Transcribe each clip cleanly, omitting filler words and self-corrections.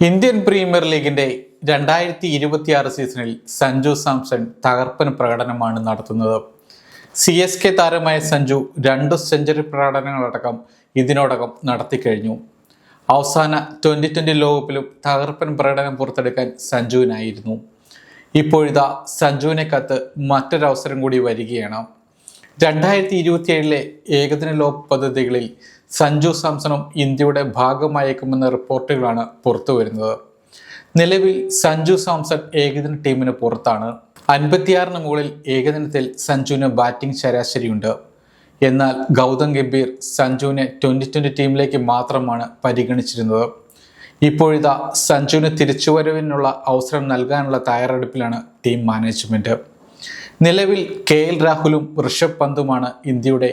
Indian premier ലീഗിന്റെ 2026 സീസണിൽ സഞ്ജു സാംസൺ തകർപ്പൻ പ്രകടനമാണ് നടത്തുന്നത്. CSK താരമായ സഞ്ജു 2 സെഞ്ചുറി പ്രകടനങ്ങളടക്കം ഇതിനോടകം നടത്തിക്കഴിഞ്ഞു. അവസാന 2020 ലോകകപ്പിലും തകർപ്പൻ പ്രകടനം പുറത്തെടുക്കാൻ സഞ്ജുവിനായിരുന്നു. ഇപ്പോഴിതാ സഞ്ജുവിനെ കത്ത് മറ്റൊരവസരം കൂടി വരികയാണ്. 2027 ഏകദിന ലോക പദ്ധതികളിൽ സഞ്ജു സാംസണും ഇന്ത്യയുടെ ഭാഗമായേക്കുമെന്ന റിപ്പോർട്ടുകളാണ് പുറത്തു വരുന്നത്. നിലവിൽ സഞ്ജു സാംസൺ ഏകദിന ടീമിന് പുറത്താണ്. 56 മുകളിൽ ഏകദിനത്തിൽ സഞ്ജുവിന് ബാറ്റിംഗ് ശരാശരിയുണ്ട്. എന്നാൽ ഗൗതം ഗംഭീർ സഞ്ജുവിനെ 2020 ടീമിലേക്ക് മാത്രമാണ് പരിഗണിച്ചിരുന്നത്. ഇപ്പോഴിതാ സഞ്ജുവിന് തിരിച്ചുവരവിനുള്ള അവസരം നൽകാനുള്ള തയ്യാറെടുപ്പിലാണ് ടീം മാനേജ്മെന്റ്. നിലവിൽ KL രാഹുലും ഋഷഭ് പന്തുമാണ് ഇന്ത്യയുടെ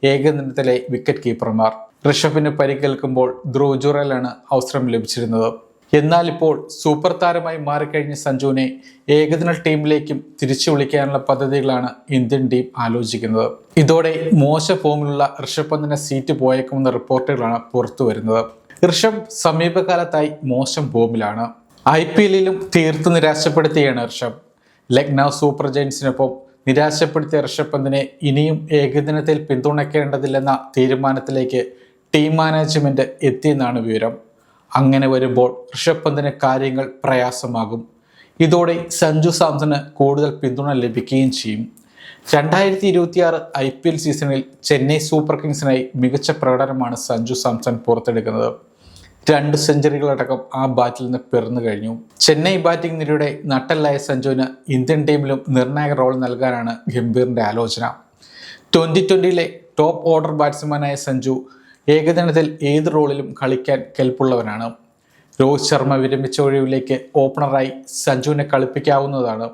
ഏകദിനത്തിലെ വിക്കറ്റ് കീപ്പർമാർ. ഋഷഭിന് പരിക്കേൽക്കുമ്പോൾ ധ്രുവ് ജുറേലാണ് അവസരം ലഭിച്ചിരുന്നത്. എന്നാൽ ഇപ്പോൾ സൂപ്പർ താരമായി മാറിക്കഴിഞ്ഞ സഞ്ജുവിനെ ഏകദിന ടീമിലേക്കും തിരിച്ചു വിളിക്കാനുള്ള പദ്ധതികളാണ് ഇന്ത്യൻ ടീം ആലോചിക്കുന്നത്. ഇതോടെ മോശ ഫോമിലുള്ള ഋഷഭ് പന്തിന്റെ സീറ്റ് പോയേക്കുമെന്ന റിപ്പോർട്ടുകളാണ് പുറത്തു വരുന്നത്. ഋഷഭ് സമീപകാലത്തായി മോശം ഫോമിലാണ്. IPLലും തീർത്ത് നിരാശപ്പെടുത്തിയാണ് ഋഷഭ്. ലക്നൗ സൂപ്പർ ജയൻസിനൊപ്പം നിരാശപ്പെടുത്തിയ ഋഷഭ് പന്തിനെ ഇനിയും ഏകദിനത്തിൽ പിന്തുണയ്ക്കേണ്ടതില്ലെന്ന തീരുമാനത്തിലേക്ക് ടീം മാനേജ്മെന്റ് എത്തിയെന്നാണ് വിവരം. അങ്ങനെ വരുമ്പോൾ ഋഷഭ് പന്തിന് കാര്യങ്ങൾ പ്രയാസമാകും. ഇതോടെ സഞ്ജു സാംസണ് കൂടുതൽ പിന്തുണ ലഭിക്കുകയും ചെയ്യും. 2026 IPL സീസണിൽ ചെന്നൈ സൂപ്പർ കിങ്സിനായി മികച്ച പ്രകടനമാണ് സഞ്ജു സാംസൺ പുറത്തെടുക്കുന്നത്. 2 സെഞ്ചുറികളടക്കം ആ ബാറ്റിൽ നിന്ന് പിറന്നു കഴിഞ്ഞു. ചെന്നൈ ബാറ്റിംഗ് നിരയുടെ നട്ടലായ സഞ്ജുവിന് ഇന്ത്യൻ ടീമിലും നിർണായക റോൾ നൽകാനാണ് ഗംഭീറിന്റെ ആലോചന. 2020 ടോപ്പ് ഓർഡർ ബാറ്റ്സ്മാനായ സഞ്ജു ഏകദിനത്തിൽ ഏത് റോളിലും കളിക്കാൻ കെൽപ്പുള്ളവനാണ്. രോഹിത് ശർമ്മ വിരമിച്ച ഒഴിവിലേക്ക് ഓപ്പണറായി സഞ്ജുവിനെ കളിപ്പിക്കാവുന്നതാണ്.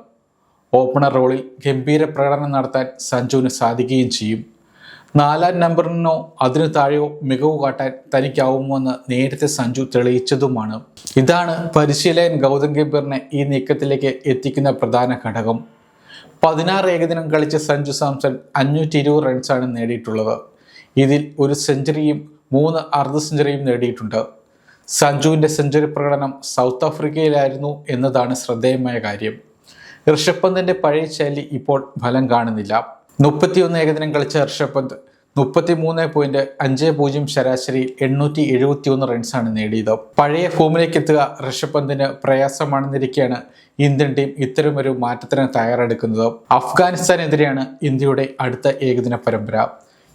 ഓപ്പണർ റോളിൽ ഗംഭീര പ്രകടനം നടത്താൻ സഞ്ജുവിന് സാധിക്കുകയും ചെയ്യും. 4-ാം നമ്പറിനോ അതിനു താഴെയോ മികവ് കാട്ടാൻ തനിക്കാവുമെന്ന് നേരത്തെ സഞ്ജു തെളിയിച്ചതുമാണ്. ഇതാണ് പരിശീലകൻ ഗൗതം ഗംഭീറിനെ ഈ നീക്കത്തിലേക്ക് എത്തിക്കുന്ന പ്രധാന ഘടകം. 16 ഏകദിനം കളിച്ച സഞ്ജു സാംസൺ 520 റൺസാണ് നേടിയിട്ടുള്ളത്. ഇതിൽ 1 സെഞ്ചുറിയും 3 അർദ്ധ സെഞ്ചുറിയും നേടിയിട്ടുണ്ട്. സഞ്ജുവിൻ്റെ സെഞ്ചുറി പ്രകടനം സൗത്ത് ആഫ്രിക്കയിലായിരുന്നു എന്നതാണ് ശ്രദ്ധേയമായ കാര്യം. ഋഷഭ് പന്തിൻ്റെ പഴയ ശൈലി ഇപ്പോൾ ഫലം കാണുന്നില്ല. 31 ഏകദിനം കളിച്ച ഋഷഭ് പന്ത് 33.50 ശരാശരി 871 റൺസാണ് നേടിയത്. പഴയ ഫോമിലേക്ക് എത്തുക ഋഷഭ് പന്തിന് പ്രയാസമാണെന്നിരിക്കെയാണ് ഇന്ത്യൻ ടീം ഇത്തരമൊരു മാറ്റത്തിന് തയ്യാറെടുക്കുന്നത്. അഫ്ഗാനിസ്ഥാനെതിരെയാണ് ഇന്ത്യയുടെ അടുത്ത ഏകദിന പരമ്പര.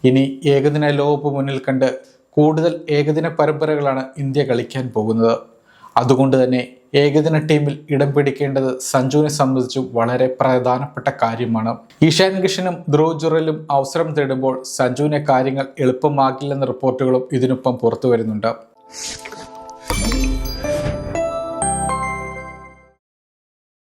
ഇനി ഏകദിന ലോകകപ്പ് മുന്നിൽ കണ്ട് കൂടുതൽ ഏകദിന പരമ്പരകളാണ് ഇന്ത്യ കളിക്കാൻ പോകുന്നത്. അതുകൊണ്ട് തന്നെ ഏകദിന ടീമിൽ ഇടം പിടിക്കേണ്ടത് സഞ്ജുവിനെ സംബന്ധിച്ചും വളരെ പ്രധാനപ്പെട്ട കാര്യമാണ്. ഇഷാൻ കിഷനും ധ്രുവ് ജുറലും അവസരം തേടുമ്പോൾ സഞ്ജുവിനെ കാര്യങ്ങൾ എളുപ്പമാക്കില്ലെന്ന റിപ്പോർട്ടുകളും ഇതിനൊപ്പം പുറത്തു വരുന്നുണ്ട്.